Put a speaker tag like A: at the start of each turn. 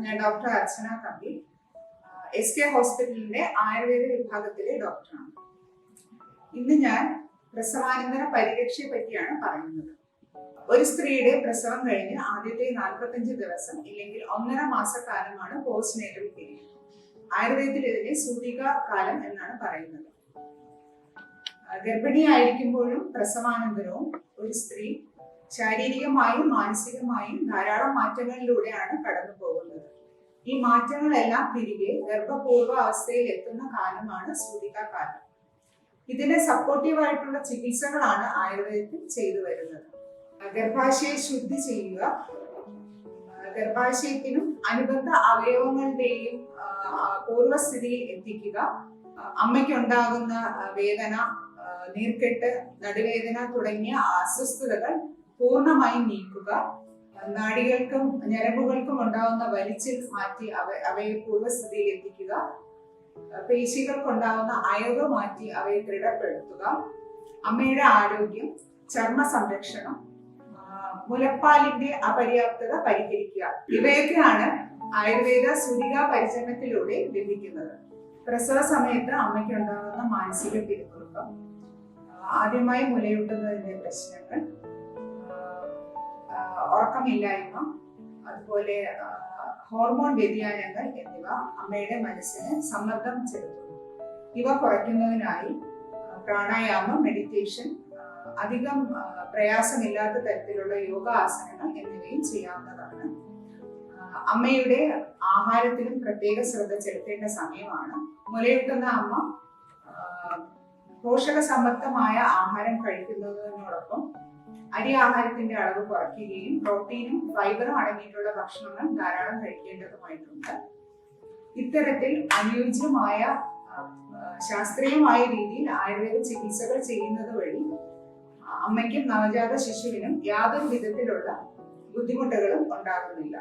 A: ഞാൻ ഡോക്ടർ അർച്ചന തമ്പി, SK ഹോസ്പിറ്റലിന്റെ ആയുർവേദ വിഭാഗത്തിലെ ഡോക്ടറാണ്. ഇന്ന് ഞാൻ പ്രസവാനന്തര പരിരക്ഷയെ പറ്റിയാണ് പറയുന്നത്. ഒരു സ്ത്രീയുടെ പ്രസവം കഴിഞ്ഞ് ആദ്യത്തെ 45 ദിവസം ഇല്ലെങ്കിൽ 1.5 മാസക്കാലമാണ് പോസ്റ്റ്നേറ്റൽ പീരീഡ്. ആയുർവേദത്തിൽ ഇതിനെ സൂതിക കാലം എന്നാണ് പറയുന്നത്. ഗർഭിണിയായിരിക്കുമ്പോഴും പ്രസവാനന്തരവും ഒരു സ്ത്രീ ശാരീരികമായും മാനസികമായും ധാരാളം മാറ്റങ്ങളിലൂടെയാണ് കടന്നു പോകുന്നത്. ഈ മാറ്റങ്ങളെല്ലാം തിരികെ ഗർഭപൂർവ്വ അവസ്ഥയിൽ എത്തുന്ന കാലമാണ് സൂതിക കാലം. ഇതിന് സപ്പോർട്ടീവായിട്ടുള്ള ചികിത്സകളാണ് ആയുർവേദത്തിൽ ചെയ്തു വരുന്നത്. ഗർഭാശയെ ശുദ്ധി ചെയ്യുക, ഗർഭാശയത്തിനും അനുബന്ധ അവയവങ്ങളുടെയും പൂർവ്വസ്ഥിതിയിൽ എത്തിക്കുക, അമ്മയ്ക്കുണ്ടാകുന്ന വേദന, നീർക്കെട്ട്, നടുവേദന തുടങ്ങിയ അസ്വസ്ഥതകൾ പൂർണ്ണമായും നീക്കുക, നാഡികൾക്കും ഞരമ്പുകൾക്കും ഉണ്ടാകുന്ന വലിച്ചിൽ മാറ്റി അവയെ പൂർവ്വസ്ഥിതിയിൽ എത്തിക്കുക, പേശികൾക്കുണ്ടാകുന്ന അയവ് മാറ്റി അവയെ ദൃഢപ്പെടുത്തുക, അമ്മയുടെ ആരോഗ്യം, ചർമ്മ സംരക്ഷണം, മുലപ്പാലിന്റെ അപര്യാപ്തത പരിഹരിക്കുക. ഇവയൊക്കെയാണ് ആയുർവേദ സൂതിക പരിചരണത്തിലൂടെ ലഭിക്കുന്നത്. പ്രസവ സമയത്ത് അമ്മയ്ക്ക് ഉണ്ടാകുന്ന മാനസിക പിരിമുറുക്കം, ആദ്യമായി മുലയൂട്ടുന്നതിന്റെ പ്രശ്നങ്ങൾ, ഉറക്കമില്ലായ്മ, അതുപോലെ ഹോർമോൺ വ്യതിയാനങ്ങൾ എന്നിവ അമ്മയുടെ മനസ്സിന് സമ്മർദ്ദം ചെലുത്തുന്നു. ഇവ കുറയ്ക്കുന്നതിനായി പ്രാണായാമം, മെഡിറ്റേഷൻ, അധികം പ്രയാസമില്ലാത്ത തരത്തിലുള്ള യോഗാസനങ്ങൾ എന്നിവയും ചെയ്യാവുന്നതാണ്. അമ്മയുടെ ആഹാരത്തിലും പ്രത്യേക ശ്രദ്ധ ചെലുത്തേണ്ട സമയമാണ്. മുലയൂട്ടുന്ന അമ്മ പോഷകസമൃദ്ധമായ ആഹാരം കഴിക്കുന്നതിനോടൊപ്പം അരി ആഹാരത്തിന്റെ അളവ് കുറയ്ക്കുകയും പ്രോട്ടീനും ഫൈബറും അടങ്ങിയിട്ടുള്ള ഭക്ഷണങ്ങൾ ധാരാളം കഴിക്കേണ്ടതുമായിട്ടുണ്ട്. ഇത്തരത്തിൽ അനുയോജ്യമായ ശാസ്ത്രീയമായ രീതിയിൽ ആയുർവേദ ചികിത്സകൾ ചെയ്യുന്നത് വഴി അമ്മയ്ക്കും നവജാത ശിശുവിനും യാതൊരു വിധത്തിലുള്ള ബുദ്ധിമുട്ടുകളും ഉണ്ടാകുന്നില്ല.